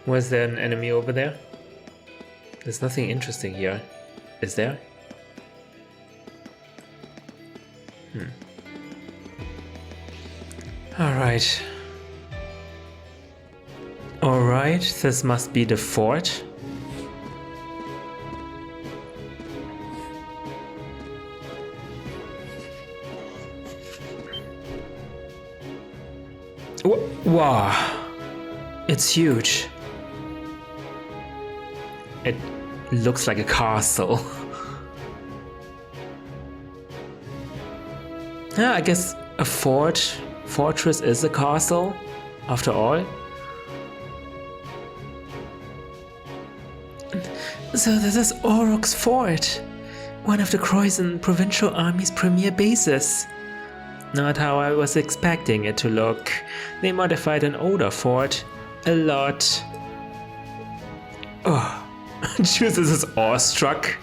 Was there an enemy over there? There's nothing interesting here. Is there? Alright. Alright, this must be the fort. Wow. It's huge. It looks like a castle. Yeah, I guess a fortress is a castle, after all. So this is Orok's fort, one of the Croydon Provincial Army's premier bases. Not how I was expecting it to look. They modified an older fort a lot. Oh, Jesus is awestruck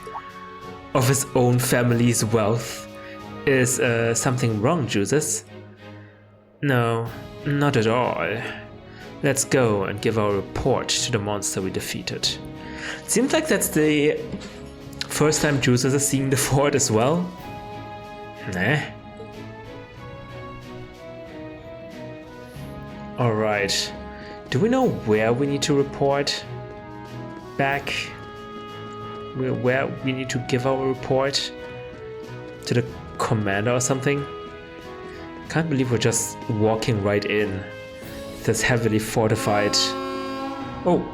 of his own family's wealth. Is something wrong, Juices? No, not at all. Let's go and give our report to the monster we defeated. Seems like that's the first time Juices is seeing the fort as well. Nah. Alright. Do we know where we need to report back? Where we need to give our report? To the commander or something? Can't believe we're just walking right in this heavily fortified. Oh.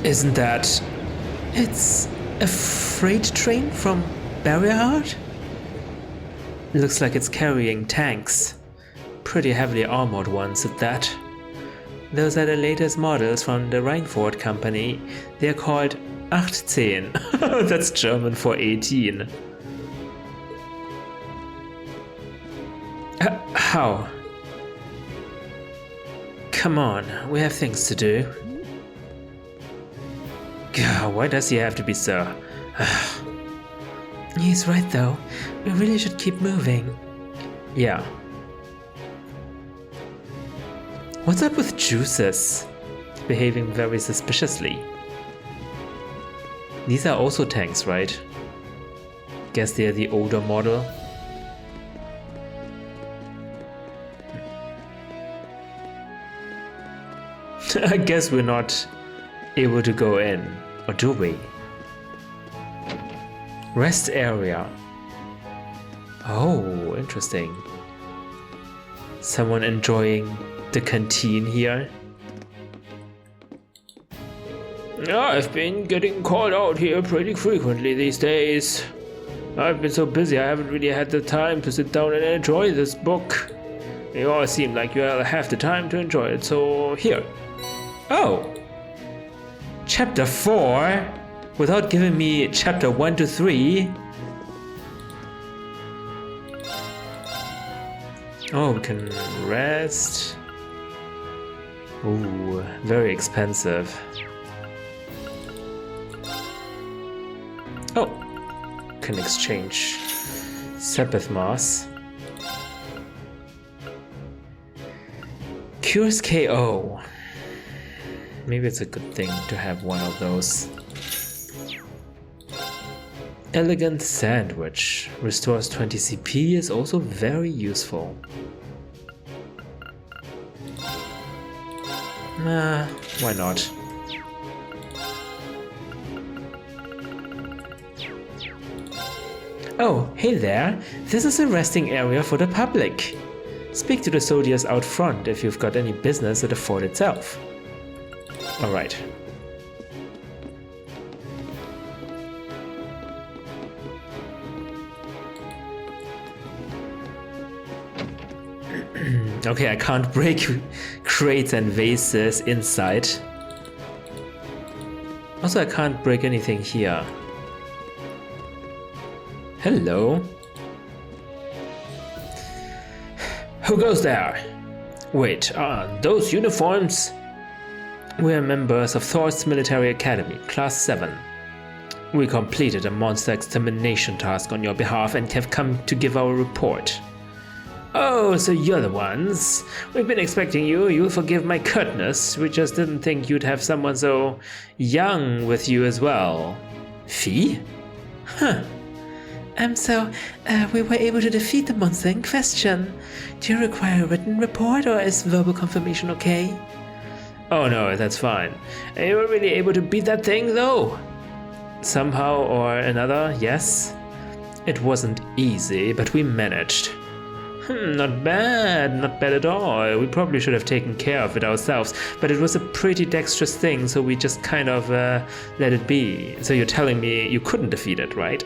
Isn't that... It's a freight train from Barrierheart? Looks like it's carrying tanks. Pretty heavily armored ones at that. Those are the latest models from the Rheinford company. They're called 18. That's German for 18. How? Come on, we have things to do. God, why does he have to be so... He's right though. We really should keep moving. Yeah. What's up with Juices? Behaving very suspiciously. These are also tanks, right? Guess they're the older model. I guess we're not able to go in, or do we? Rest area. Oh, interesting. Someone enjoying the canteen here. I've been getting called out here pretty frequently these days. I've been so busy I haven't really had the time to sit down and enjoy this book. You all seem like you all have the time to enjoy it, so here. Oh! Chapter 4? Without giving me chapter 1 to 3? Oh, we can rest. Ooh, very expensive. Oh, can exchange Sabbath Mass. Cures KO. Maybe it's a good thing to have one of those. Elegant Sandwich. Restores 20 CP is also very useful. Why not? Oh, hey there! This is a resting area for the public. Speak to the soldiers out front if you've got any business at the fort itself. Alright. Okay, I can't break crates and vases inside. Also, I can't break anything here. Hello. Who goes there? Wait, those uniforms? We are members of Thors Military Academy, Class VII. We completed a monster extermination task on your behalf and have come to give our report. Oh, so you're the ones. We've been expecting you. You'll forgive my curtness. We just didn't think you'd have someone so young with you as well. Fee? Huh. We were able to defeat the monster in question. Do you require a written report or is verbal confirmation okay? Oh no, that's fine. You were really able to beat that thing though? Somehow or another, yes. It wasn't easy, but we managed. Not bad at all. We probably should have taken care of it ourselves, but it was a pretty dexterous thing, so we just kind of let it be. So you're telling me you couldn't defeat it, right?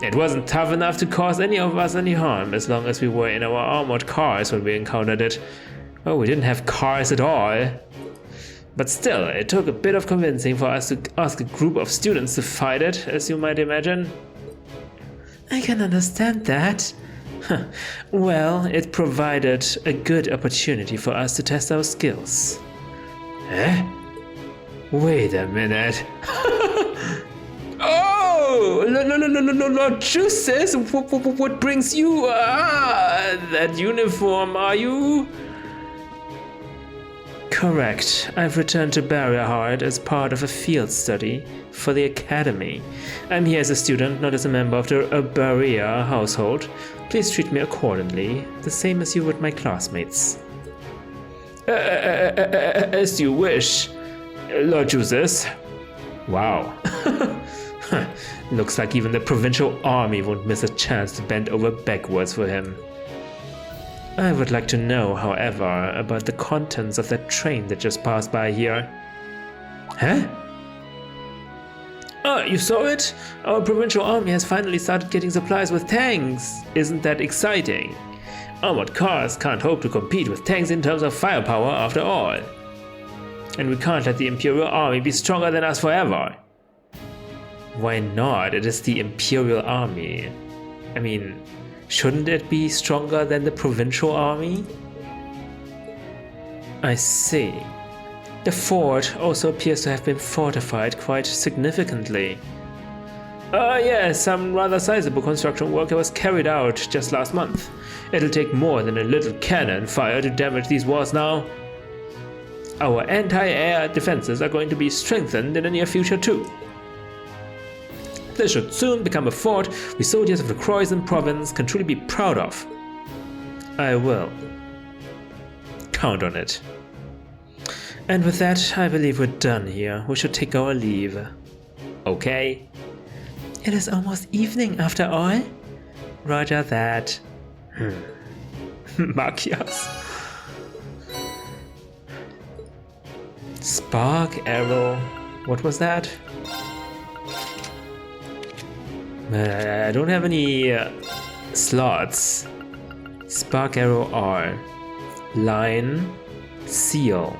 It wasn't tough enough to cause any of us any harm, as long as we were in our armored cars when we encountered it. Oh, we didn't have cars at all. But still, it took a bit of convincing for us to ask a group of students to fight it, as you might imagine. I can understand that. Well, it provided a good opportunity for us to test our skills. Eh? Wait a minute. Oh! No, Lord Justice! What brings you? That uniform, are you? Correct. I've returned to Barrierheart as part of a field study for the Academy. I'm here as a student, not as a member of the Erebonia household. Please treat me accordingly, the same as you would my classmates. As you wish, Lord Justice. Wow. Looks like even the provincial army won't miss a chance to bend over backwards for him. I would like to know, however, about the contents of that train that just passed by here. Huh? Oh, you saw it? Our provincial army has finally started getting supplies with tanks. Isn't that exciting? Armored cars can't hope to compete with tanks in terms of firepower after all. And we can't let the Imperial Army be stronger than us forever. Why not? It is the Imperial Army. I mean, shouldn't it be stronger than the provincial army? I see. The fort also appears to have been fortified quite significantly. Yes, some rather sizable construction work was carried out just last month. It'll take more than a little cannon fire to damage these walls now. Our anti-air defenses are going to be strengthened in the near future too. This should soon become a fort we soldiers of the Croissant province can truly be proud of. I will. Count on it. And with that, I believe we're done here. We should take our leave. Okay? It is almost evening after all. Roger that. Machias. Spark, arrow. What was that? I don't have any slots. Spark arrow R. Line. Seal.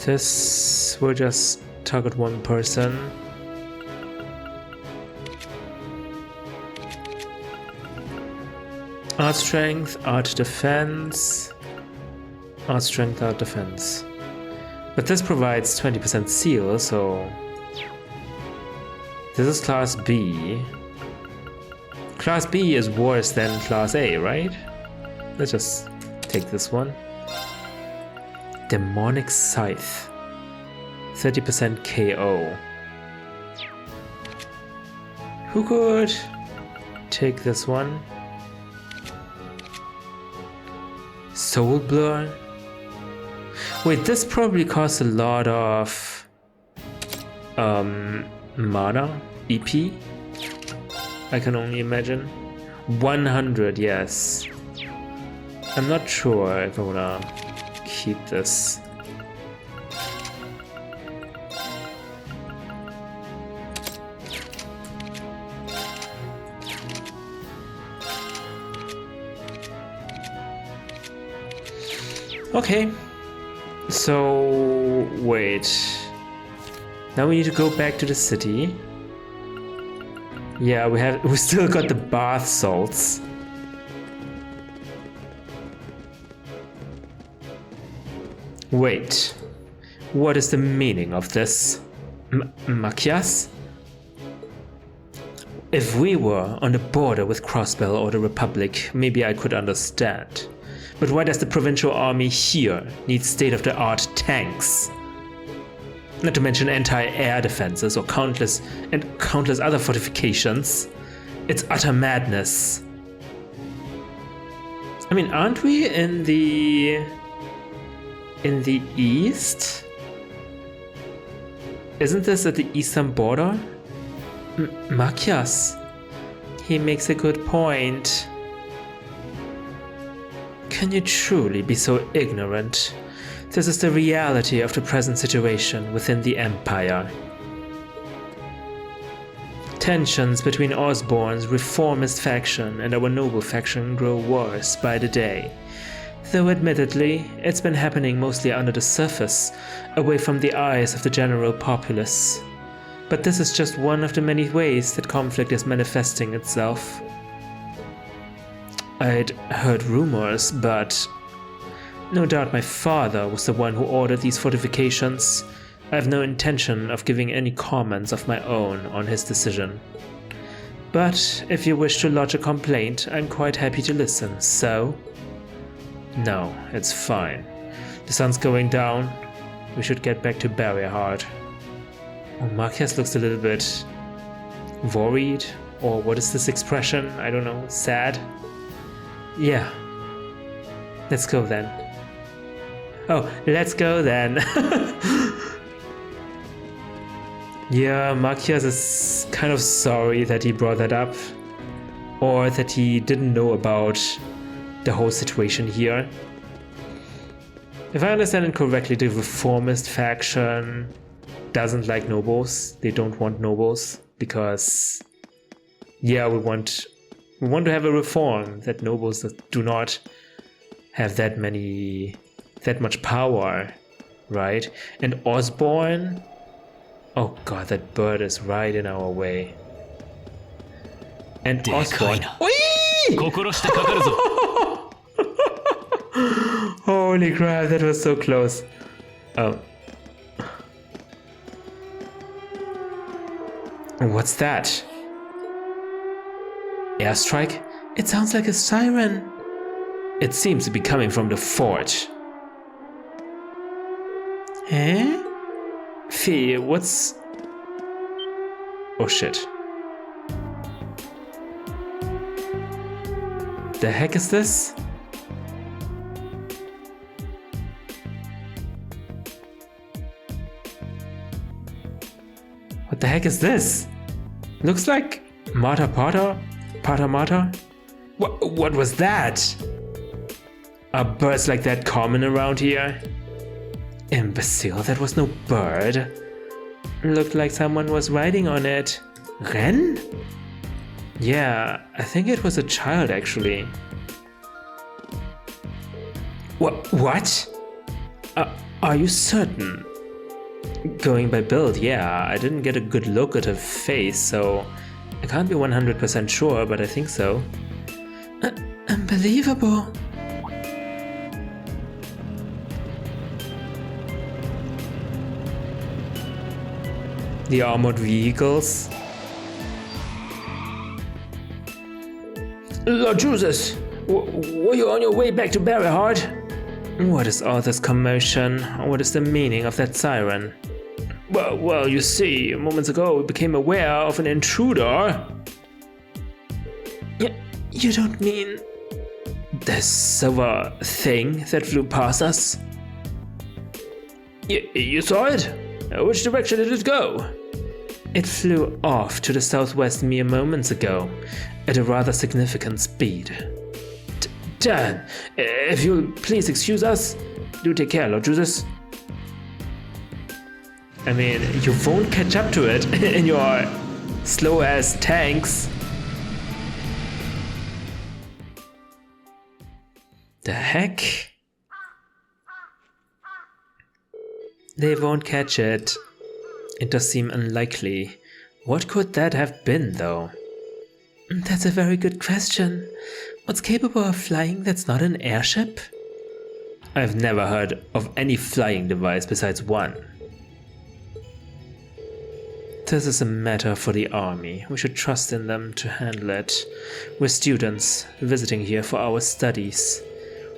This will just target one person. Art strength, art defense. Art strength, art defense. But this provides 20% seal, so this is Class B. Class B is worse than Class A, right? Let's just take this one. Demonic Scythe. 30% KO. Who could take this one? Soul Blur? Wait, this probably costs a lot of mana, EP? I can only imagine. 100, yes. I'm not sure if I wanna keep this. Okay, so wait. Now we need to go back to the city. Yeah, we still got the bath salts. Wait, What is the meaning of this? Machias? If we were on the border with Crossbell or the Republic, maybe I could understand. But why does the provincial army here need state-of-the-art tanks? Not to mention anti-air defenses or countless other fortifications. It's utter madness. I mean, aren't we in the east? Isn't this at the eastern border? Machias. He makes a good point. Can you truly be so ignorant? This is the reality of the present situation within the Empire. Tensions between Osborne's reformist faction and our noble faction grow worse by the day. Though admittedly, it's been happening mostly under the surface, away from the eyes of the general populace. But this is just one of the many ways that conflict is manifesting itself. I'd heard rumors, but no doubt my father was the one who ordered these fortifications. I have no intention of giving any comments of my own on his decision. But if you wish to lodge a complaint, I'm quite happy to listen, so? No, it's fine. The sun's going down. We should get back to Barrierheart. Oh, Marquez looks a little bit worried, or what is this expression? I don't know, sad? Yeah. Let's go then. Oh, let's go then. Yeah, Marquez is kind of sorry that he brought that up, or that he didn't know about the whole situation here. If I understand it correctly, the reformist faction doesn't like nobles. They don't want nobles because, yeah, we want to have a reform that nobles do not have that much power, right? And Osborne, oh god, that bird is right in our way. And Osborne, holy crap, that was so close. What's that? Airstrike? It sounds like a siren. It seems to be coming from the forge. Eh? Fee, what's... Oh shit. The heck is this? What the heck is this? Looks like Marta Pater? Pater Marta? What was that? Are birds like that common around here? Imbecile, that was no bird. Looked like someone was riding on it. Ren? Yeah, I think it was a child actually. What? Are you certain? Going by build, yeah, I didn't get a good look at her face, so I can't be 100% sure, but I think so. Unbelievable. The armored vehicles. Lord Jesus, were you on your way back to Barrierheart? What is all this commotion? What is the meaning of that siren? Well, you see, moments ago we became aware of an intruder. You don't mean the silver thing that flew past us? You saw it? Which direction did it go? It flew off to the southwest mere moments ago, at a rather significant speed. Dan, if you'll please excuse us, do take care, Lord Jesus. I mean, you won't catch up to it in your slow-ass tanks. The heck? They won't catch it. It does seem unlikely. What could that have been, though? That's a very good question. What's capable of flying that's not an airship? I've never heard of any flying device besides one. This is a matter for the army. We should trust in them to handle it. We're students visiting here for our studies.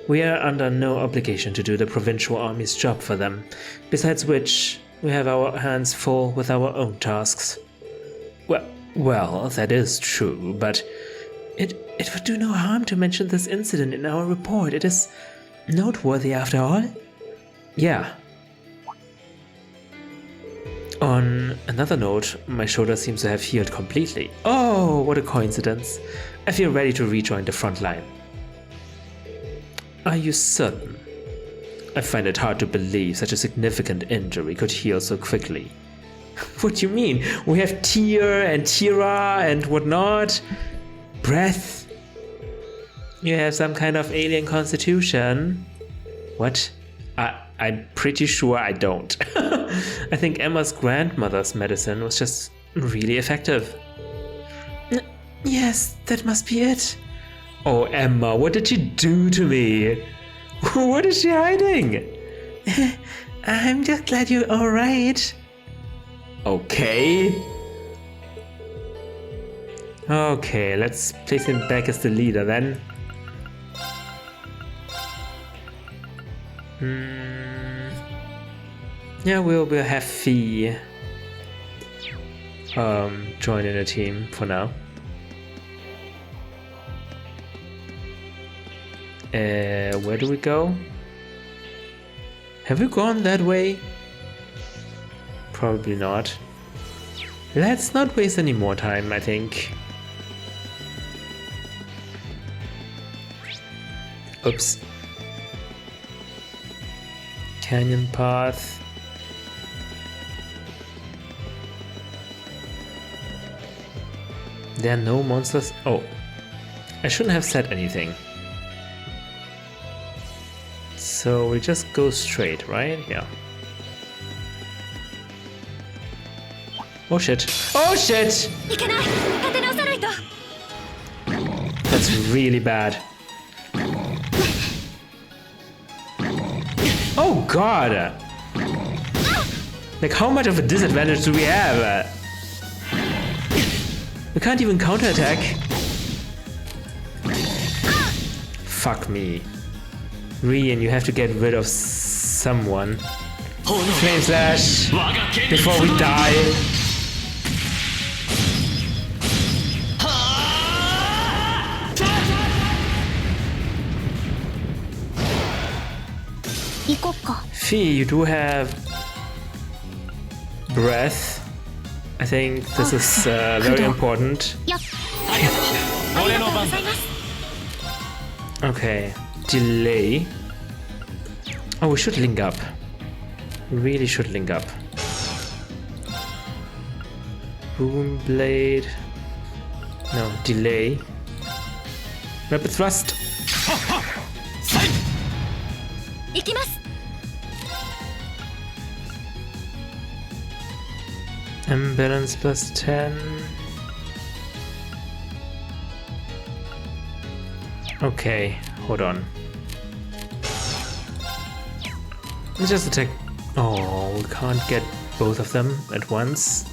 We are under no obligation to do the provincial army's job for them, besides which we have our hands full with our own tasks. Well, that is true, but it would do no harm to mention this incident in our report. It is noteworthy after all. Yeah. On another note, my shoulder seems to have healed completely. Oh, what a coincidence. I feel ready to rejoin the front line. Are you certain? I find it hard to believe such a significant injury could heal so quickly. What do you mean? We have Tyr and Tira and whatnot. Breath. You have some kind of alien constitution. What? I'm pretty sure I don't. I think Emma's grandmother's medicine was just really effective. Yes, that must be it. Oh, Emma, what did you do to me? What is she hiding? I'm just glad you're alright. Okay. Okay, let's place him back as the leader then. Yeah, we'll have Fee join in the team for now. Where do we go? Have we gone that way? Probably not. Let's not waste any more time, I think. Oops. Canyon path. There are no monsters. Oh, I shouldn't have said anything. So we just go straight, right? Yeah. Oh shit. Oh shit! That's really bad. Oh god! Like, how much of a disadvantage do we have? We can't even counterattack. Fuck me. Rean, you have to get rid of someone. Flame Slash before we die. Fee, you do have breath. I think this is very important. Okay, delay. Oh, we should link up. We really should link up. Boom blade. No, delay. Rapid thrust. Imbalance plus 10. Okay, hold on. Let's just attack. Oh, we can't get both of them at once.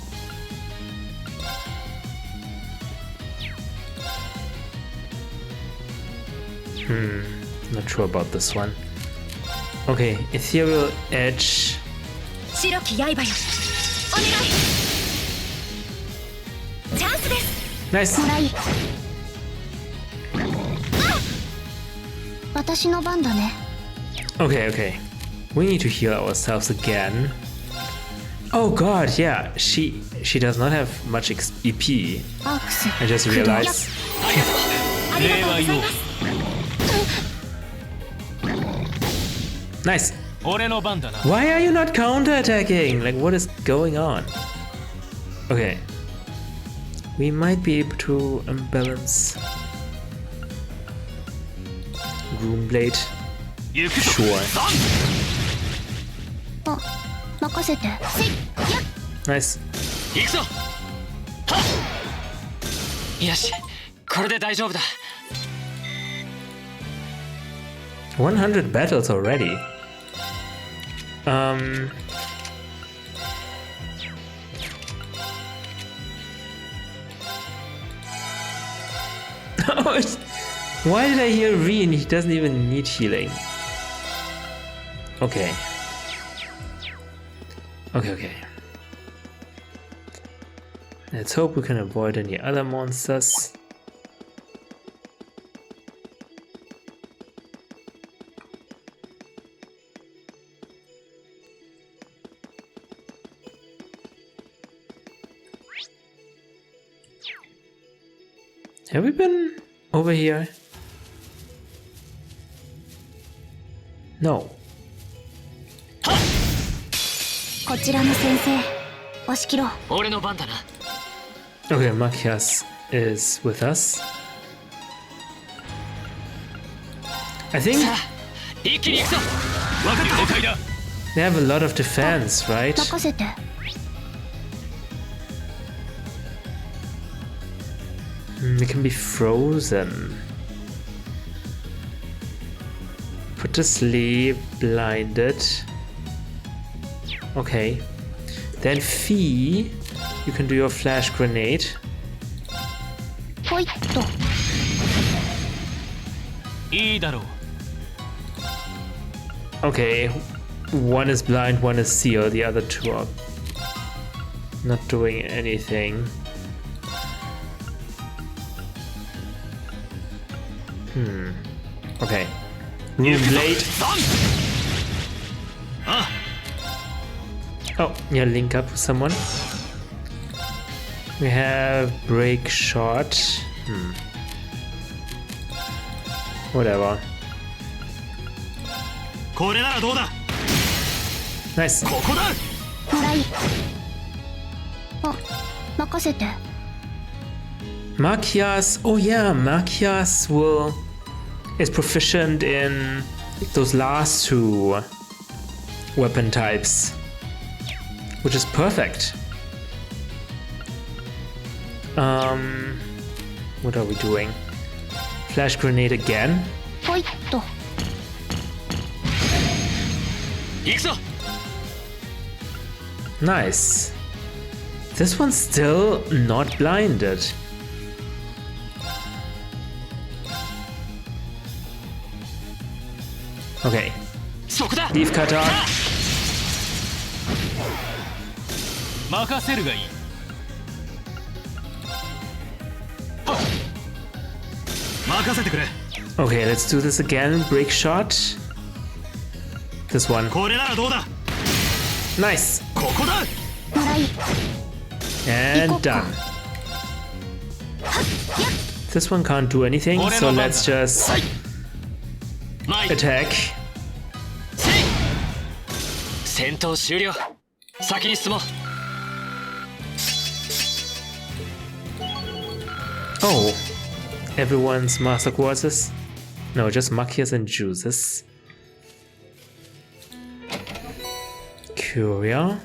Not sure about this one. Okay, Ethereal Edge. Nice. Okay. We need to heal ourselves again. Oh god, yeah, she does not have much EP. I just realized. Nice. Why are you not counterattacking? Like, what is going on? Okay. We might be able to imbalance. Room Blade. Sure. Nice. 100 battles already. Why did I hear Rean? He doesn't even need healing. Okay. Okay. Let's hope we can avoid any other monsters. Have we been over here? No. Okay, Machias is with us. I think they have a lot of defense, right? They can be frozen. Put to sleep, blinded. Okay. Then Fee, you can do your flash grenade. Okay, one is blind, one is sealed, the other two are not doing anything. Okay. Room blade. Oh, yeah, link up with someone. We have break shot. Whatever. Nice. Machias. Oh yeah, Machias is proficient in those last two weapon types, which is perfect. What are we doing? Flash grenade again? Nice. This one's still not blinded. Okay. Leaf cutter. Okay, let's do this again. Break shot. This one. Nice. And done. This one can't do anything, so let's just attack. Oh, everyone's master quarters? No, just Machias and juices. Curia.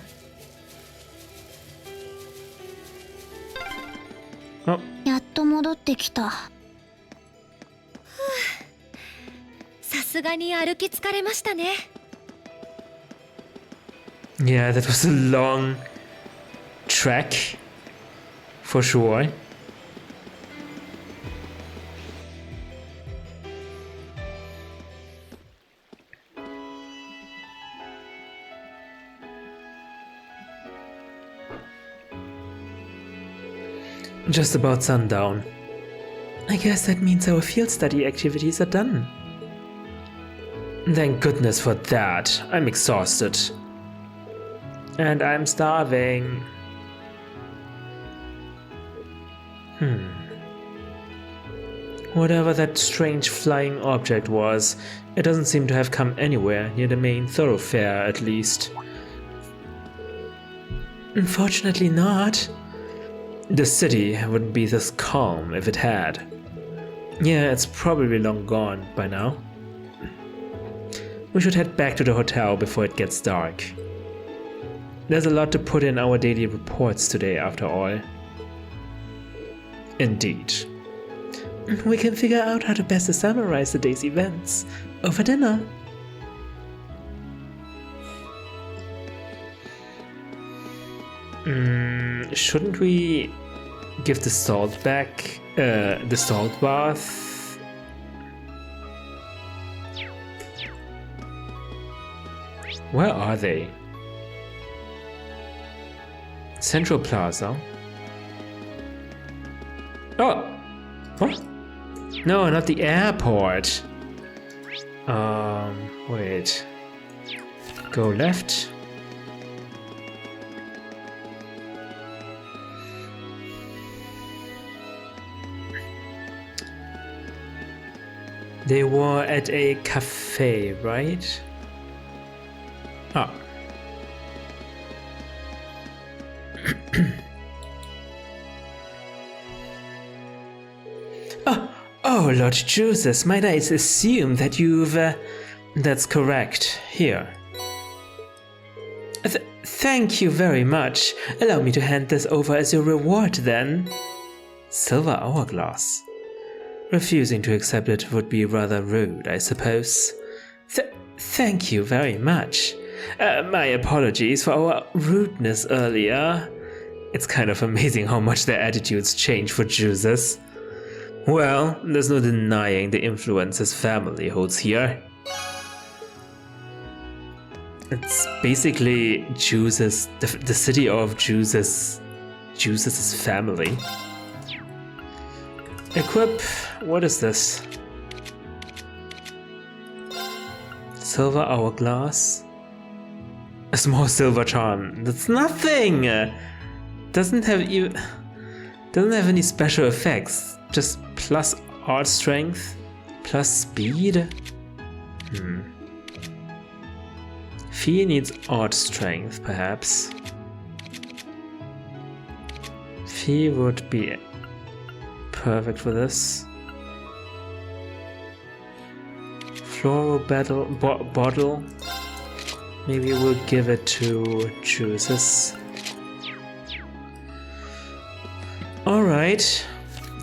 Oh. Yeah, that was a long trek, for sure. Just about sundown. I guess that means our field study activities are done. Thank goodness for that. I'm exhausted. And I'm starving. Whatever that strange flying object was, it doesn't seem to have come anywhere near the main thoroughfare, at least. Unfortunately not. The city wouldn't be this calm if it had. Yeah, it's probably long gone by now. We should head back to the hotel before it gets dark. There's a lot to put in our daily reports today, after all. Indeed. We can figure out how to best summarize the day's events over dinner. Shouldn't we give the salt back? The salt bath? Where are they? Central Plaza? Oh! What? No, not the airport. Wait. Go left. They were at a cafe, right? Ah. Oh, Lord Jesus, might I assume that you've... That's correct. Here. Thank you very much. Allow me to hand this over as your reward, then. Silver hourglass. Refusing to accept it would be rather rude, I suppose. Thank you very much. My apologies for our rudeness earlier. It's kind of amazing how much their attitudes change for juices. Well, there's no denying the influence his family holds here. It's basically Juice's, the city of Juice's family. Equip, what is this? Silver hourglass. A small silver charm. That's nothing! Doesn't have any special effects. Just plus art strength, plus speed. Fee needs art strength, perhaps. Fee would be perfect for this. Floral bottle. Maybe we'll give it to Juices. Alright.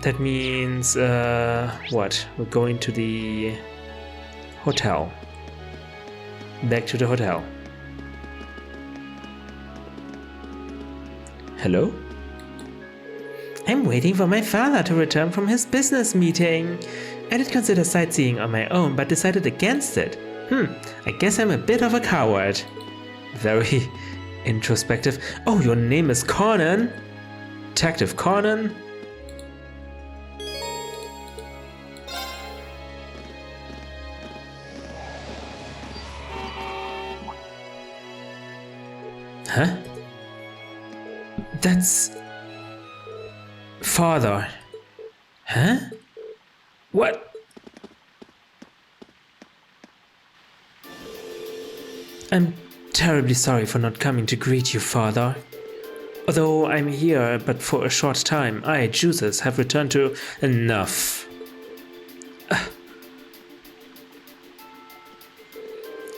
That means, what? We're going to the hotel. Back to the hotel. Hello? I'm waiting for my father to return from his business meeting. I did consider sightseeing on my own, but decided against it. I guess I'm a bit of a coward. Very introspective. Oh, your name is Conan? Detective Conan? Huh? That's... Father. Huh? What? I'm terribly sorry for not coming to greet you, Father. Although I'm here but for a short time, I, Juices, have returned to... Enough.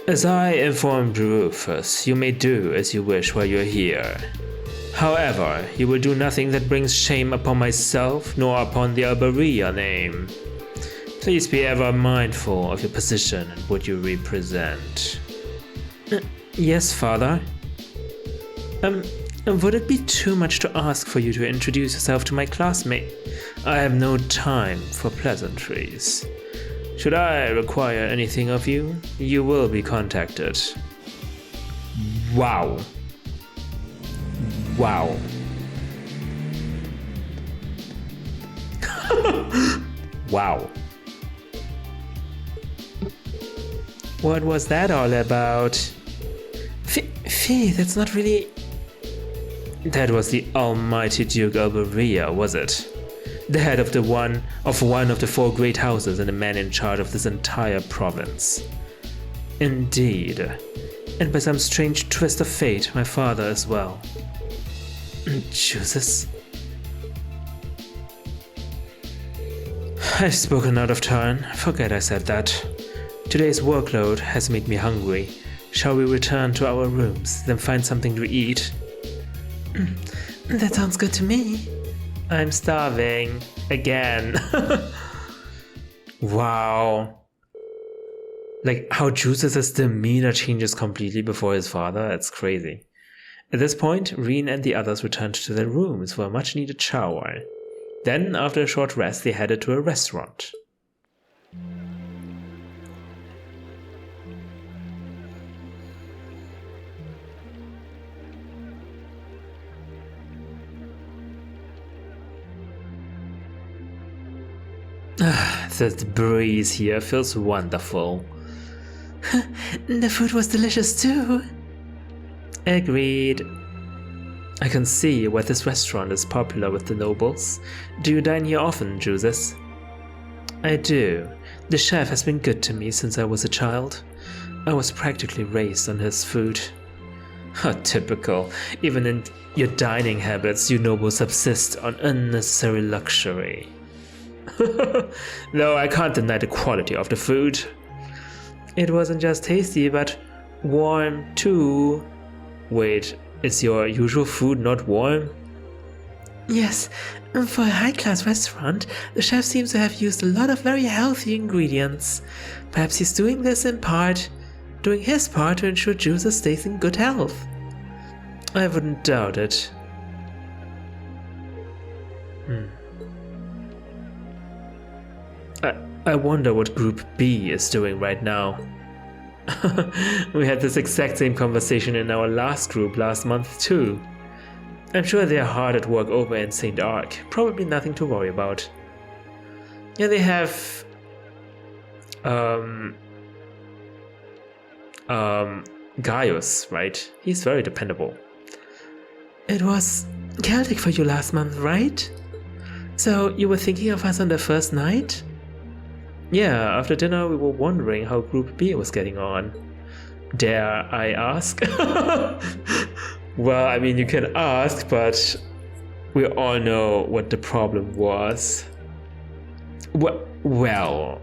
As I informed Rufus, you may do as you wish while you're here. However, you will do nothing that brings shame upon myself, nor upon the Erebonia name. Please be ever mindful of your position and what you represent. Yes, Father. Would it be too much to ask for you to introduce yourself to my classmate? I have no time for pleasantries. Should I require anything of you, you will be contacted. Wow. Wow. Wow. What was that all about? Fee, that's not really... That was the almighty Duke Erebonia, was it? The head of one of the four great houses and the man in charge of this entire province. Indeed. And by some strange twist of fate, my father as well. Jesus. I've spoken out of turn. Forget I said that. Today's workload has made me hungry. Shall we return to our rooms, then find something to eat? That sounds good to me. I'm starving. Again. Wow. Like how Juice's demeanor changes completely before his father, that's crazy. At this point, Rean and the others returned to their rooms for a much needed shower. Then, after a short rest, they headed to a restaurant. The breeze here feels wonderful. The food was delicious too. Agreed. I can see why this restaurant is popular with the nobles. Do you dine here often, Juices? I do. The chef has been good to me since I was a child. I was practically raised on his food. How typical. Even in your dining habits, you nobles subsist on unnecessary luxury. No, I can't deny the quality of the food. It wasn't just tasty, but warm too. Wait, is your usual food not warm? Yes, for a high-class restaurant, the chef seems to have used a lot of very healthy ingredients. Perhaps he's doing his part to ensure Juices stays in good health. I wouldn't doubt it. I wonder what Group B is doing right now. We had this exact same conversation in our last group last month too. I'm sure they're hard at work over in St. Ark. Probably nothing to worry about. Yeah, they have Gaius, right? He's very dependable. It was Celtic for you last month, right? So you were thinking of us on the first night? Yeah, after dinner we were wondering how Group B was getting on. Dare I ask? Well, I mean, you can ask, but we all know what the problem was. Well,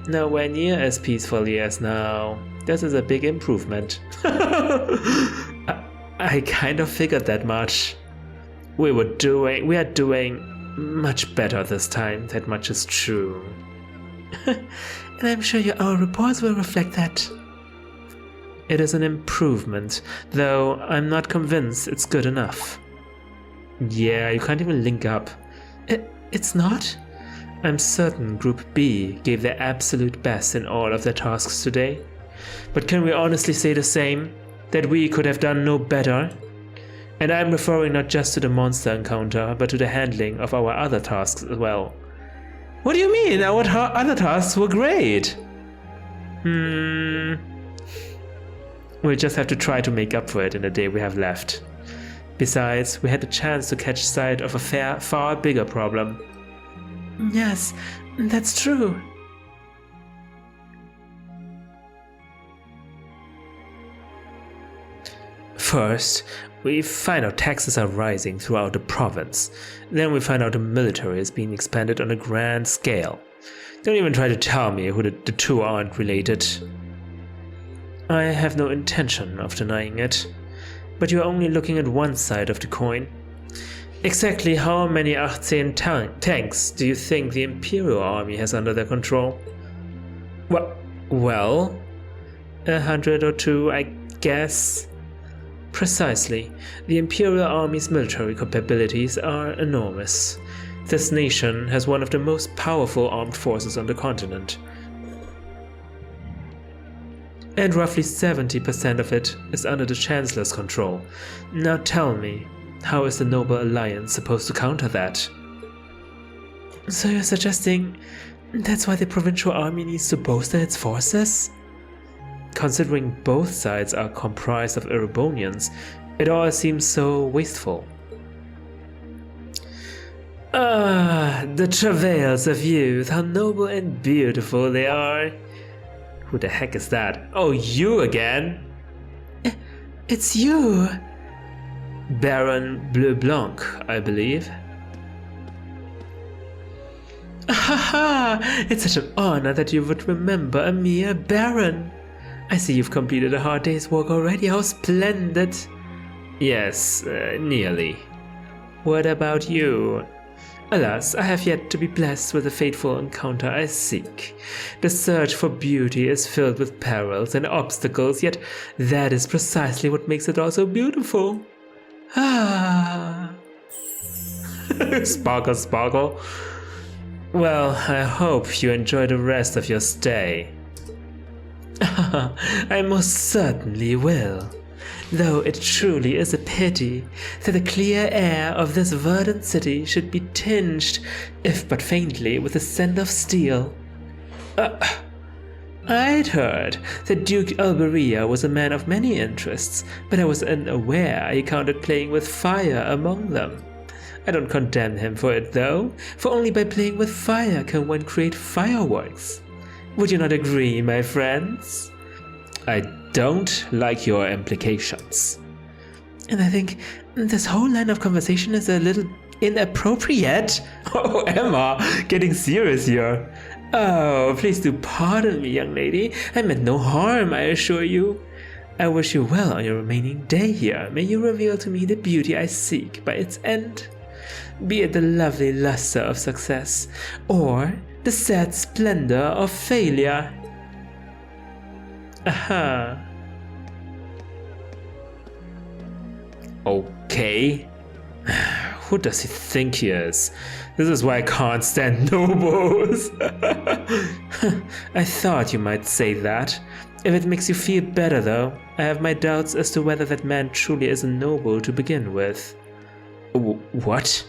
nowhere near as peacefully as now. This is a big improvement. I kind of figured that much. We are doing much better this time, that much is true. And I'm sure our reports will reflect that. It is an improvement, though I'm not convinced it's good enough. Yeah, you can't even link up. It's not? I'm certain Group B gave their absolute best in all of their tasks today. But can we honestly say the same? That we could have done no better? And I'm referring not just to the monster encounter, but to the handling of our other tasks as well. What do you mean? Our other tasks were great. We'll just have to try to make up for it in the day we have left. Besides, we had the chance to catch sight of a far bigger problem. Yes, that's true. First, we find out taxes are rising throughout the province. Then we find out the military is being expanded on a grand scale. Don't even try to tell me who the two aren't related. I have no intention of denying it, but you're only looking at one side of the coin. Exactly how many 18 tanks do you think the Imperial Army has under their control? Well, 100 or 2, I guess. Precisely. The Imperial Army's military capabilities are enormous. This nation has one of the most powerful armed forces on the continent. And roughly 70% of it is under the Chancellor's control. Now tell me, how is the Noble Alliance supposed to counter that? So you're suggesting that's why the Provincial Army needs to bolster its forces? Considering both sides are comprised of Erebonians, it all seems so wasteful. The travails of youth, how noble and beautiful they are. Who the heck is that? Oh, you again? It's you. Baron Bleu Blanc, I believe. Haha! It's such an honor that you would remember a mere Baron. I see you've completed a hard day's work already. How splendid! Yes, nearly. What about you? Alas, I have yet to be blessed with the fateful encounter I seek. The search for beauty is filled with perils and obstacles, yet that is precisely what makes it all so beautiful. Ah. Sparkle, sparkle. Well, I hope you enjoy the rest of your stay. I most certainly will. Though it truly is a pity that the clear air of this verdant city should be tinged, if but faintly, with the scent of steel. I'd heard that Duke Erebonia was a man of many interests, but I was unaware he counted playing with fire among them. I don't condemn him for it though, for only by playing with fire can one create fireworks. Would you not agree, my friends? I don't like your implications. And I think this whole line of conversation is a little inappropriate. Oh, Emma, getting serious here. Oh, please do pardon me, young lady. I meant no harm, I assure you. I wish you well on your remaining day here. May you reveal to me the beauty I seek by its end. Be it the lovely luster of success, or the sad splendor of failure. Aha. Okay. Who does he think he is? This is why I can't stand nobles. I thought you might say that. If it makes you feel better though, I have my doubts as to whether that man truly is a noble to begin with. What?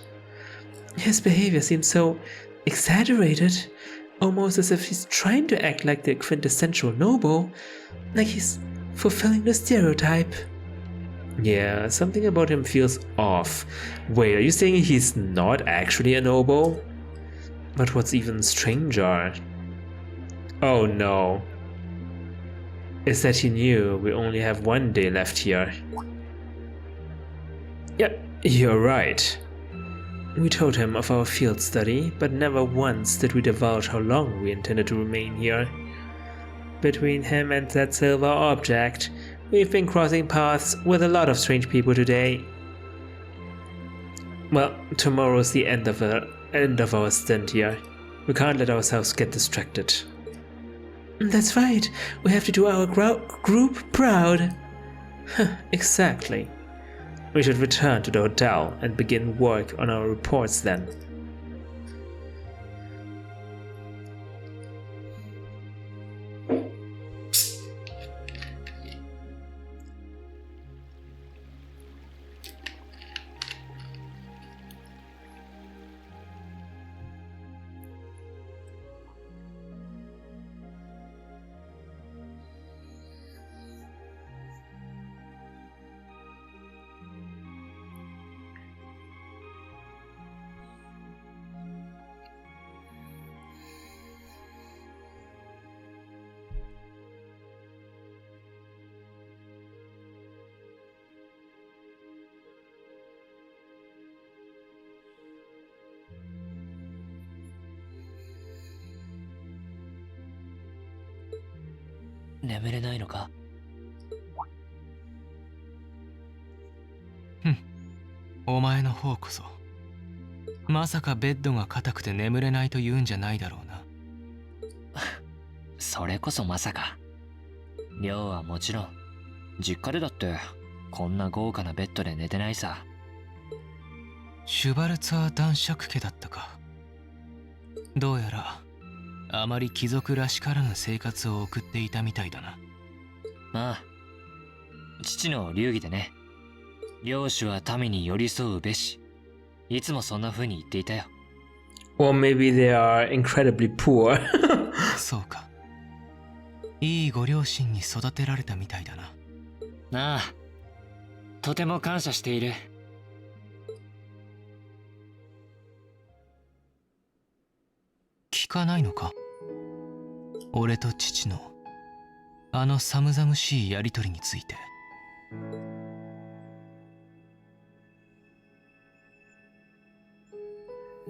His behavior seems so exaggerated, almost as if he's trying to act like the quintessential noble, like he's fulfilling the stereotype. Yeah, something about him feels off. Wait, are you saying he's not actually a noble? But what's even stranger? Oh no. Is that he knew we only have one day left here? Yeah, you're right. We told him of our field study, but never once did we divulge how long we intended to remain here. Between him and that silver object, we've been crossing paths with a lot of strange people today. Well, tomorrow's the end of our stint here. We can't let ourselves get distracted. That's right, we have to do our group proud. Exactly. We should return to the hotel and begin work on our reports then. Hm. お前の方こそまさかベッドが硬くて眠れないと言うんじゃないだろうな。それこそまさか。亮はもちろん実家でだってこんな豪華なベッドで寝てないさ。シュバルツァー男爵家だったか。どうやらあまり貴族らしからぬ生活を送っていたみたいだな。まあ、父の流儀でね。領主は民に寄り添うべし。いつもそんな風に言っていたよ。Or maybe they are incredibly poor. そうか。いいご両親に育てられたみたいだな。なあ、とても感謝している。聞かないのか？俺と父のあの寒々しいやりとりについて。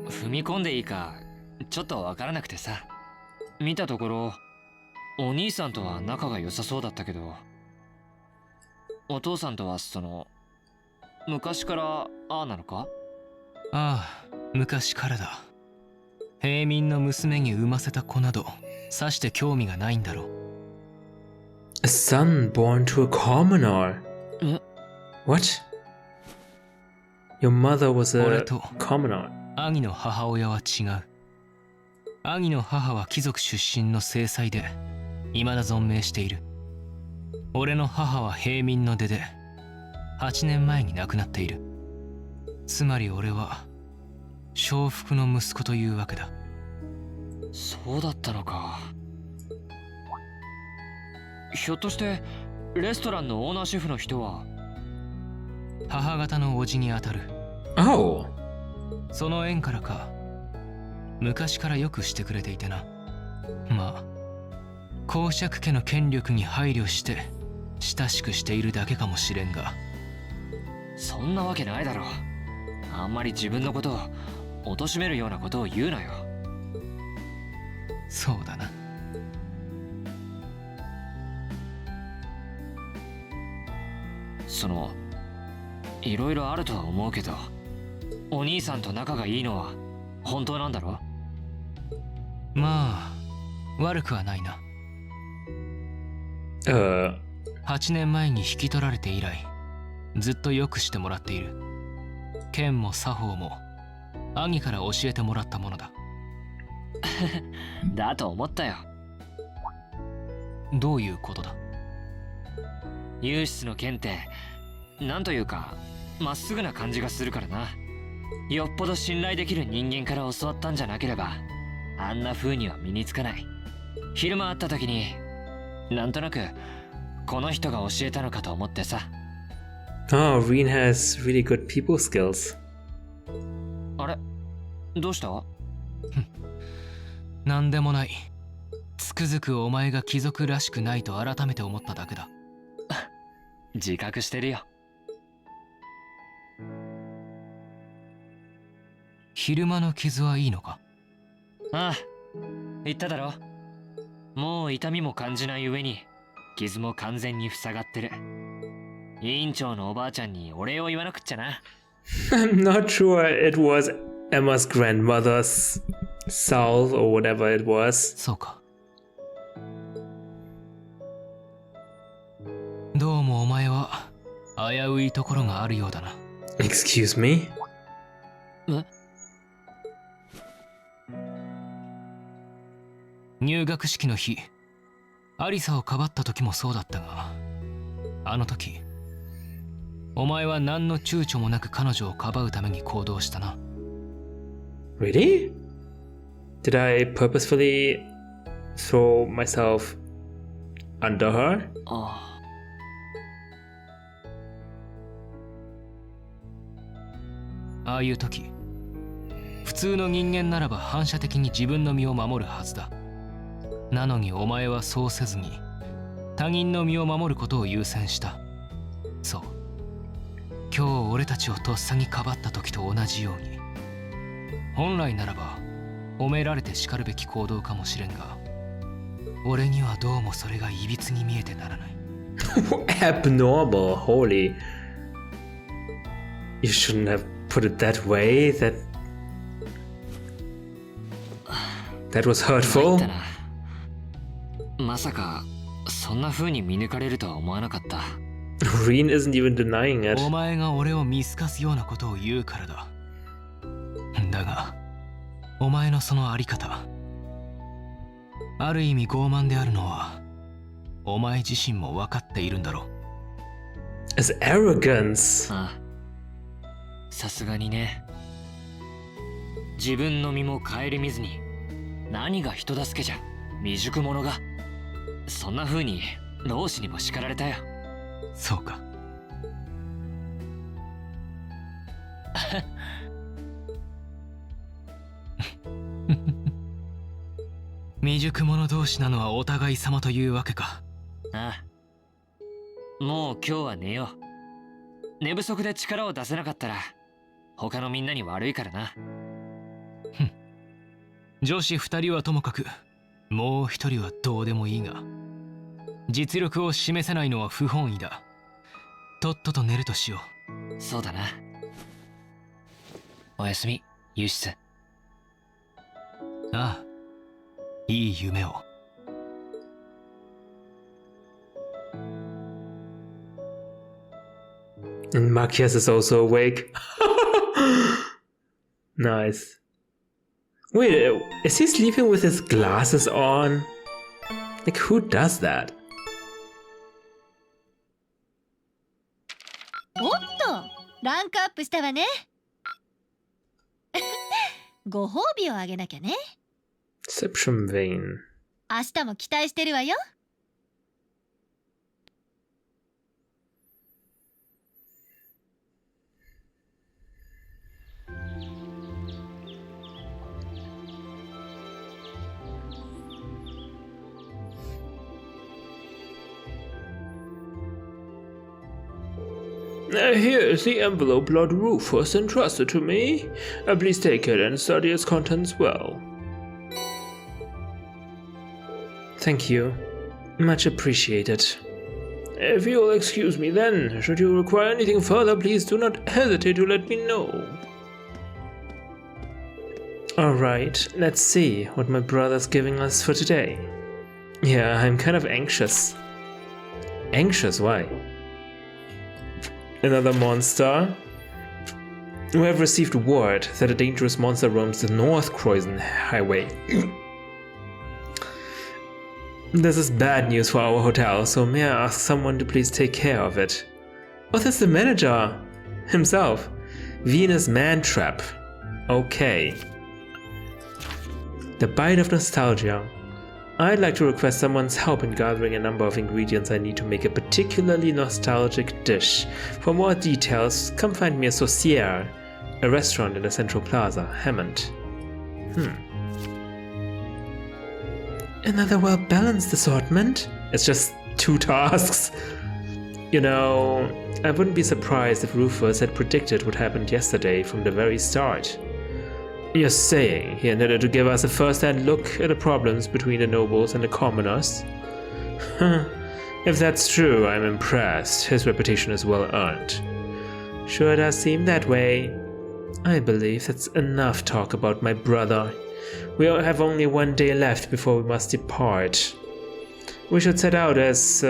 踏み込んでいいかちょっとわからなくてさ。見たところお兄さんとは仲が良さそうだったけど、お父さんとは昔からああなのか？ああ、昔からだ。平民の娘に産ませた子などさして興味がないんだろう。 A son born to a commoner. え What? Your mother was 俺 a と commoner. 兄の母親は違う。兄の母は貴族出身の正妻で未だ存命している。俺の母は平民の出で8年前に亡くなっている。つまり俺は娼婦の息子というわけだ。そうだったのか。ひょっとしてレストランのオーナーシェフの人は母方の叔父にあたる。 Oh. その縁からか昔からよくしてくれていてな。まあ公爵家の権力に配慮して親しくしているだけかもしれんが。そんなわけないだろう。あんまり自分のことを貶めるようなことを言うなよ。そうだな。そのいろいろあるとは思うけど、お兄さんと仲がいいのは本当なんだろ？まあ悪くはないな。 8年前に引き取られて以来ずっとよくしてもらっている。剣も作法も兄から教えてもらったものだ。だと思ったよ。どういうことだ？ユーシスの剣ってなんというかまっすぐな感じがするからな。よっぽど信頼できる人間から教わったんじゃなければあんな風には身につかない。昼間会った時になんとなくこの人が教えたのかと思ってさ。Oh, Rean has really good people skills. あれどうした？なんでもない。つくづくお前が貴族らしくないと改めて思っただけだ。自覚してるよ。昼間の傷はいいのか？ああ、言っただろ。もう痛みも感じない上に傷も完全に塞がってる。委員長のおばあちゃんにお礼を言わなくっちゃな。I'm not sure it was Emma's grandmother's salve or whatever it was. そうか。どうもお前は危ういところがあるようだな。 Excuse me? え？入学式の日、アリサをかばった時もそうだったが、あの時お前は何の躊躇もなく彼女をかばうために行動したな。 Really? Did I purposefully throw myself under her? あああいう時、普通の人間ならば反射的に自分の身を守るはずだ。なのにお前はそうせずに他人の身を守ることを優先した。そう、今日俺たちをとっさにかばった時と同じように。本来ならば褒められてしかるべき行動かもしれんが、俺にはどうもそれがいびつに見えてならない。Abnormal, holy. You shouldn't have put it that way. That was 参 hurtful. ったな。まさかそんな風に見抜かれるとは思わなかった。Rean isn't even denying it. お前が俺を見透かすようなことを言うからだ。だがお前のそのあり方、ある意味傲慢であるのはお前自身も分かっているんだろう。 It's arrogance. ああ、さすがにね。自分の身も顧みずに何が人助けじゃ、未熟者が。そんな風に老子にも叱られたよ。そうか。未熟者同士なのはお互い様というわけか。ああ、もう今日は寝よう。寝不足で力を出せなかったら他のみんなに悪いからな。女子2人はともかくもう1人はどうでもいいが、実力を示せないのは不本意だ。とっとと寝るとしよそうだな。おやすみ、ユーシス。ああ、いい夢を。And Machias is also awake. Nice. Wait, is he sleeping with his glasses on? Like, who does that? おっと、ランクアップしたわね。ご褒美をあげなきゃね。Deception Vein. 明日も期待してるわよ。Here is the envelope Lord Rufus entrusted to me. Please take it and study its contents well. Thank you. Much appreciated. If you'll excuse me then, should you require anything further, please do not hesitate to let me know. Alright, let's see what my brother's giving us for today. Yeah, I'm kind of anxious. Anxious? Why? Another monster. We have received word that a dangerous monster roams the North Croydon Highway. This is bad news for our hotel, so may I ask someone to please take care of it? Oh, that's the manager himself. Venus Mantrap. Okay. The Bite of Nostalgia. I'd like to request someone's help in gathering a number of ingredients I need to make a particularly nostalgic dish. For more details, come find me at Saucier, a restaurant in the Central Plaza, Hammond. Another well-balanced assortment? It's just 2 tasks. You know, I wouldn't be surprised if Rufus had predicted what happened yesterday from the very start. You're saying he intended to give us a first-hand look at the problems between the nobles and the commoners? If that's true, I'm impressed. His reputation is well earned. Sure does seem that way. I believe that's enough talk about my brother. We have only 1 day left before we must depart. We should set out as...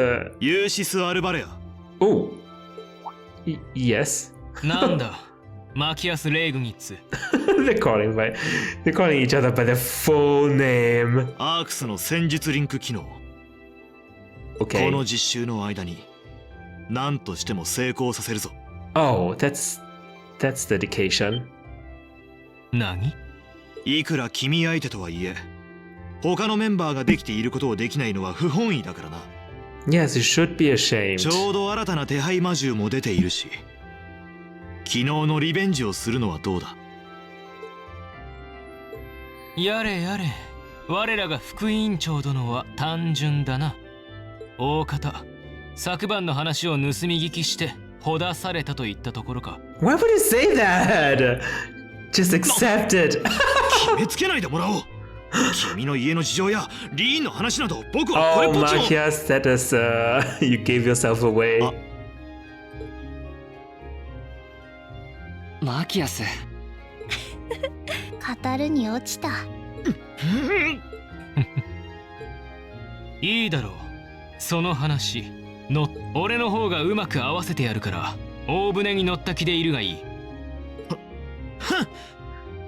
Oh! Yes? なんだ、マキアス・レイグニッツ。they're calling each other by their full name. アークスの戦術リンク機能。Okay. この実習の間に何としても成功させるぞ。Oh, that's dedication. 何？いくら君相手とはいえ、他のメンバーができていることをできないのは不本意だからな。Yes, you should be ashamed. ちょうど新たな手配魔獣も出ているし、昨日のリベンジをするのはどうだ？やれやれ、我らが副委員長殿は単純だな。大方、昨晩の話を盗み聞きしてほだされたといったところか。Why would you say that? Just accept it. 決めつけないでもらおう。君の家の事情やリーンの話など僕はこれっ Oh, ぽっちも。 Machias, that is, you gave yourself away. マキアス。語るに落ちた。いいだろう。その話の俺の方がうまく合わせてやるから大船に乗った気でいるがいい。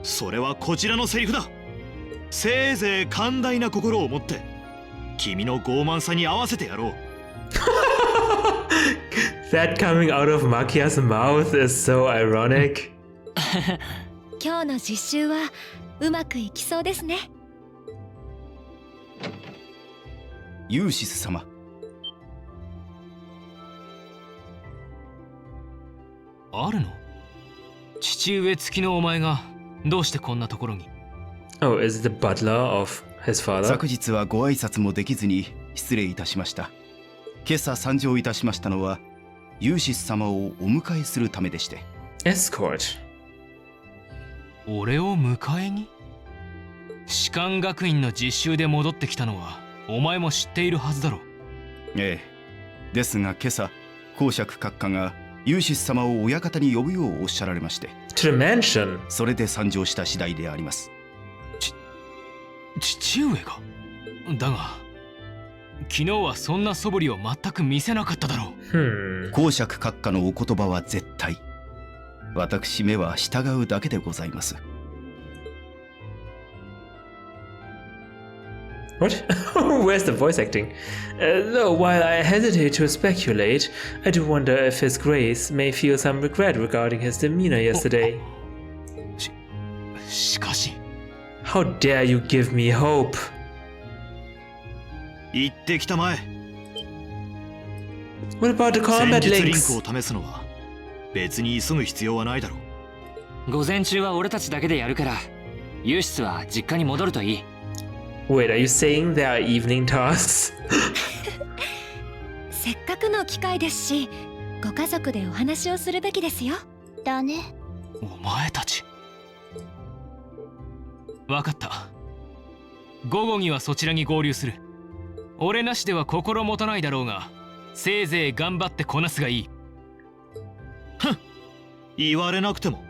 それはこちらのセリフだ。せいぜい寛大な心を持って君の傲慢さに合わせてやろう。That coming out of Machias' mouth is so ironic. 今日の実習はうまくいきそうですね。ユーシス様。あるの？父上付きのお前がどうしてこんなところに？ Oh, is it the butler of his father? 昨日はご挨拶もできずに失礼いたしました。今朝参上いたしましたのはユーシス様をお迎えするためでして。Escort. 俺を迎えに？士官学院の実習で戻ってきたのはお前も知っているはずだろ。ええ。ですが今朝公爵閣下がユーシス様を親方に呼ぶようおっしゃられまして、 To the mansion. それで参上した次第であります。父上が。だが昨日はそんな素振りを全く見せなかっただろう。公爵閣下のお言葉は絶対。私めは従うだけでございます。What? Where's the voice acting? Though while I hesitate to speculate, I do wonder if His Grace may feel some regret regarding his demeanor yesterday. しかし How dare you give me hope? 行ってきたまえ。 What about the 戦 combat 術リン links? クを試すのは別に急ぐ必要はないだろう。午前中は俺たちだけでやるから、ユーシスは実家に戻るといい。Wait, are you saying there are evening tasks? せっかくの機会ですし、ご家族でお話をするべきですよ。だね。お前たち。わかった。午後にはそちらに合流する。俺なしでは心もたないだろうが、せいぜい頑張ってこなすがいい。言われなくても。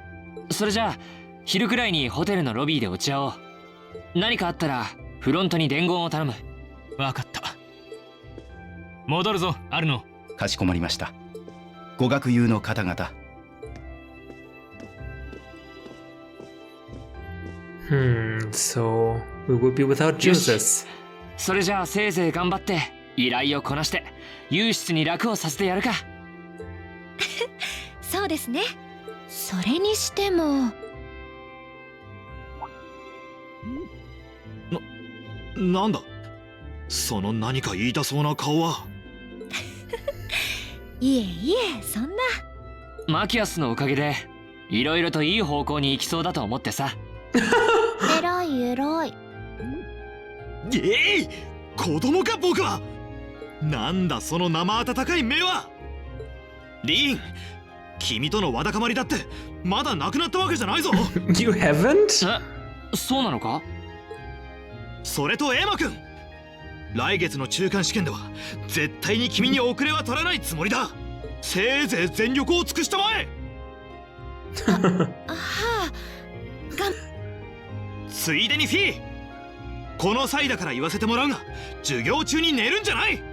それじゃあ昼くらいにホテルのロビーで落ち合おう。何かあったらフロントに伝言を頼む。わかった。戻るぞ、アルノ。かしこまりました。ご学友の方々。So we will be without Jesus. それじゃあせいぜい頑張って依頼をこなしてユーシスに楽をさせてやるか。そうですね。それにしても。なんだその何か言いたそうな顔は。いえいえ、そんな。マキアスのおかげでいろいろといい方向に行きそうだと思ってさ。えらいえらい。子供か僕は。なんだその生温かい目は。リーン、君とのわだかまりだってまだなくなったわけじゃないぞ。You haven't? そうなのか。それとエマ君、来月の中間試験では絶対に君に遅れは取らないつもりだ。せいぜい全力を尽くしたまえ。はあ。ついでにフィー、この際だから言わせてもらうが、授業中に寝るんじゃない。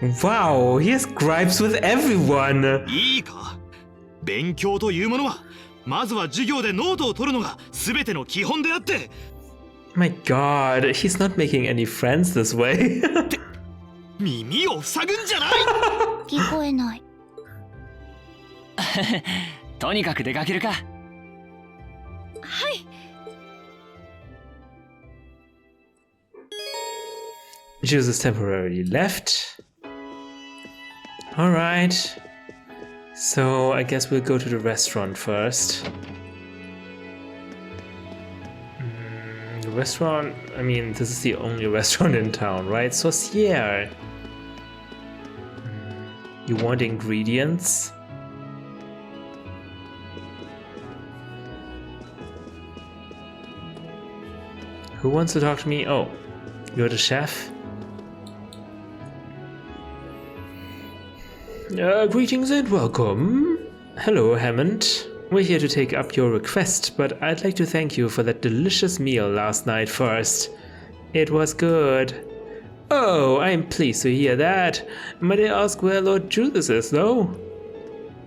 Wow, he has gripes with everyone. いいか、勉強というものはまずは授業でノートを取るのが全ての基本であって。 My god, he's not making any friends this way. 耳を塞ぐんじゃない。聞こえない。とにかく出かけるか。はい。Jesus temporarily left. Alright. So I guess we'll go to the restaurant first. The restaurant, I mean, this is the only restaurant in town, right? Saucier. You want ingredients? Who wants to talk to me? Oh, you're the chef? Greetings and welcome. Hello, Hammond. We're here to take up your request, but I'd like to thank you for that delicious meal last night first. It was good. Oh, I'm pleased to hear that. Might I ask where Lord Judas is, though?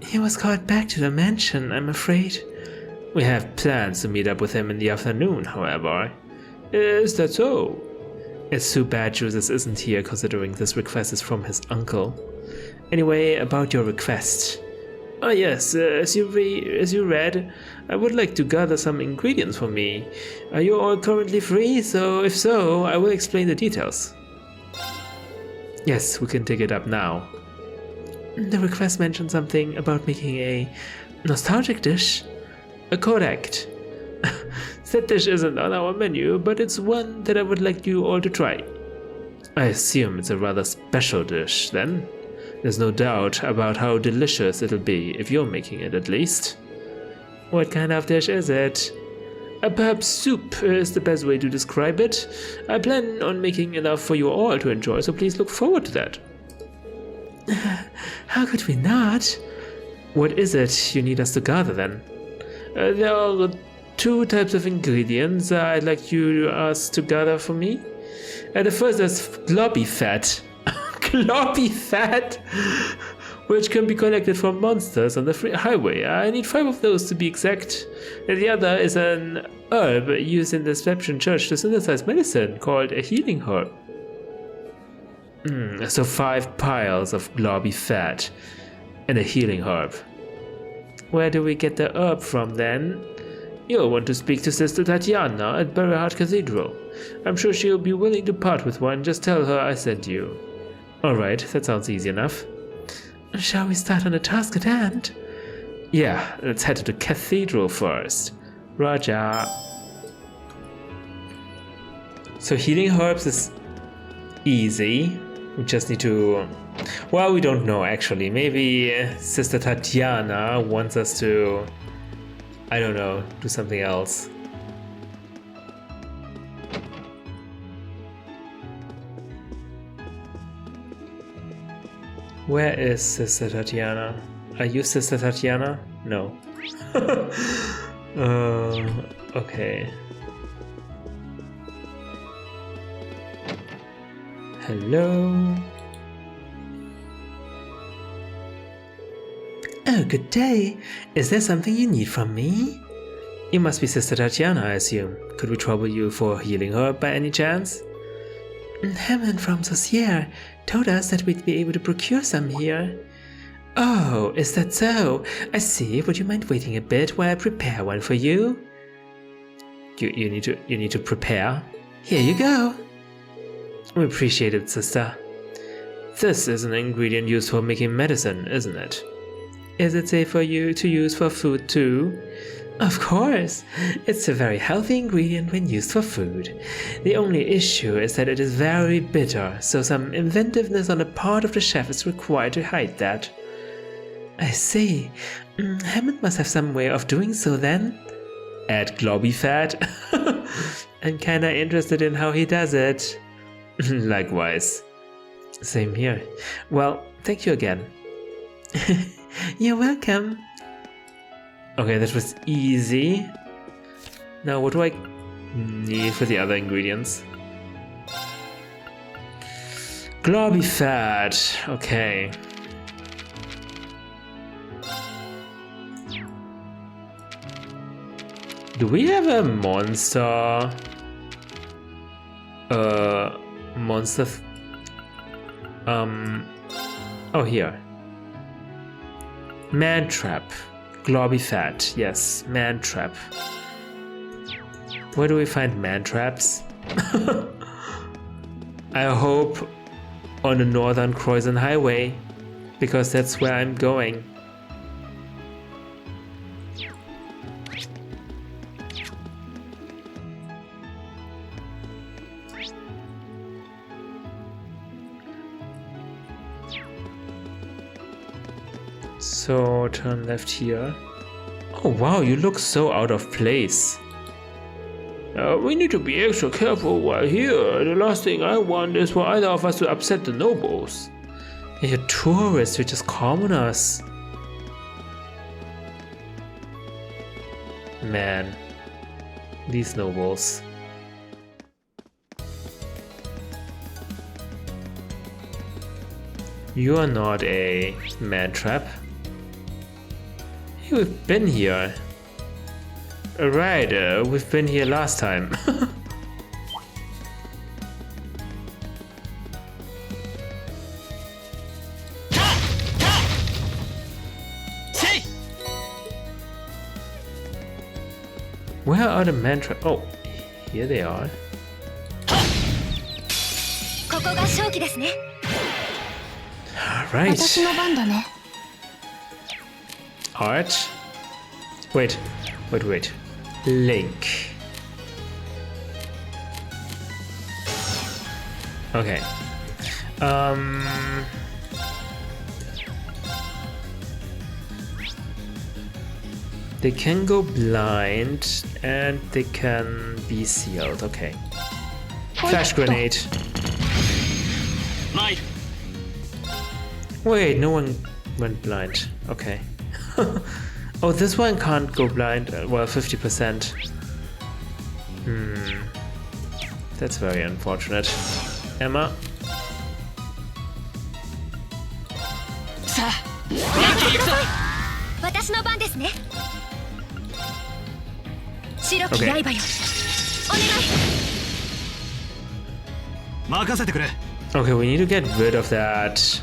He was called back to the mansion, I'm afraid. We have plans to meet up with him in the afternoon, however. Is that so? It's too bad Judas isn't here, considering this request is from his uncle. Anyway, about your request. Ah yes, as you read, I would like to gather some ingredients for me. Are you all currently free? So if so, I will explain the details. Yes, we can take it up now. The request mentioned something about making a nostalgic dish. Correct. That dish isn't on our menu, but it's one that I would like you all to try. I assume it's a rather special dish, then. There's no doubt about how delicious it'll be if you're making it, at least. What kind of dish is it? Perhaps soup is the best way to describe it. I plan on making enough for you all to enjoy, so please look forward to that. How could we not? What is it you need us to gather then? There are 2 types of ingredients I'd like us to gather for me. The first is globby fat. Globby fat! Which can be collected from monsters on the free highway. I need 5 of those to be exact. The other is an herb used in the Reception Church to synthesize medicine called a healing herb. So 5 piles of globby fat and a healing herb. Where do we get the herb from then? You'll want to speak to Sister Tatiana at Berryheart Cathedral. I'm sure she'll be willing to part with one. Just tell her I sent you. Alright, that sounds easy enough. Shall we start on the task at hand? Yeah, let's head to the cathedral first. Roger. So healing herbs is easy. We just need to... Well, we don't know actually. Maybe Sister Tatiana wants us to... I don't know, do something else. Where is Sister Tatiana? Are you Sister Tatiana? No. Okay. Hello? Oh, good day. Is there something you need from me? You must be Sister Tatiana, I assume. Could we trouble you for a healing herb by any chance? Hammond from Saussure told us that we'd be able to procure some here. Oh, is that so? I see. Would you mind waiting a bit while I prepare one for you? You need to prepare? Here you go. We appreciate it, sister. This is an ingredient used for making medicine, isn't it? Is it safe for you to use for food too? Of course. It's a very healthy ingredient when used for food. The only issue is that it is very bitter, so some inventiveness on the part of the chef is required to hide that. I see. Hammond must have some way of doing so then. Add globby fat? I'm kinda interested in how he does it. Likewise. Same here. Well, thank you again. You're welcome. Okay, that was easy. Now, what do I need for the other ingredients? Globby fat. Okay. Do we have a monster? Oh, here. Man trap. Globby fat. Yes, man trap. Where do we find man traps? I hope on the Northern Croissant Highway, because that's where I'm going. So turn left here. Oh wow, you look so out of place. We need to be extra careful while here. The last thing I want is for either of us to upset the nobles. You're tourists, you're just commoners. Man, these nobles. You are not a man trap. Hey, we've been here. Right, we've been here last time. Where are the man traps? Oh, here they are. Alright. Art. Wait. Link. Okay. They can go blind and they can be sealed. Okay. Flash grenade. Wait, no one went blind. Okay. Oh, this one can't go blind. Well, 50%. That's very unfortunate. Emma? さあやっていくぞ。私の番ですね。白き刃よ。お願い。任せてくれ。 Okay, we need to get rid of that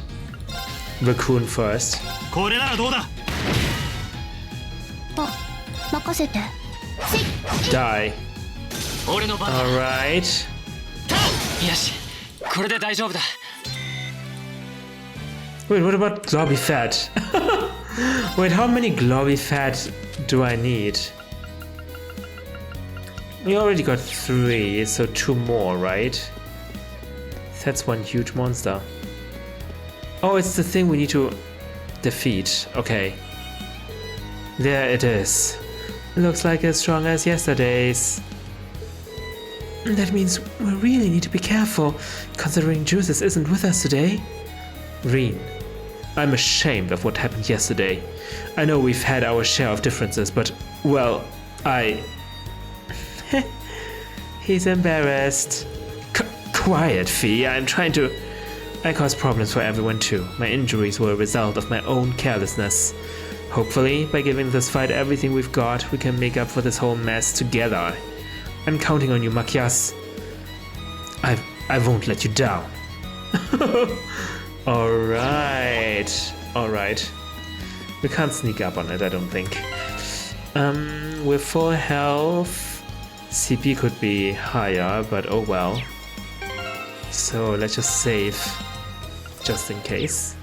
raccoon first. これならどうだ。任せて。 Die. 俺の番だ。 Alright. よし、これで大丈夫だ。 Wait, what about Globby Fat? Wait, how many Globby Fat do I need? We already got 3, so 2 more, right? That's one huge monster. Oh, it's the thing we need to defeat. Okay. There it is. Looks like as strong as yesterday's. That means we really need to be careful, considering Juices isn't with us today. Rean, I'm ashamed of what happened yesterday. I know we've had our share of differences, but, well, He's embarrassed. Quiet, Fee. I'm trying to... I caused problems for everyone too. My injuries were a result of my own carelessness. Hopefully, by giving this fight everything we've got, we can make up for this whole mess together. I'm counting on you, Makias. I won't let you down. Alright. Alright. We can't sneak up on it, I don't think. With full health, CP could be higher, but oh well. So let's just save, just in case.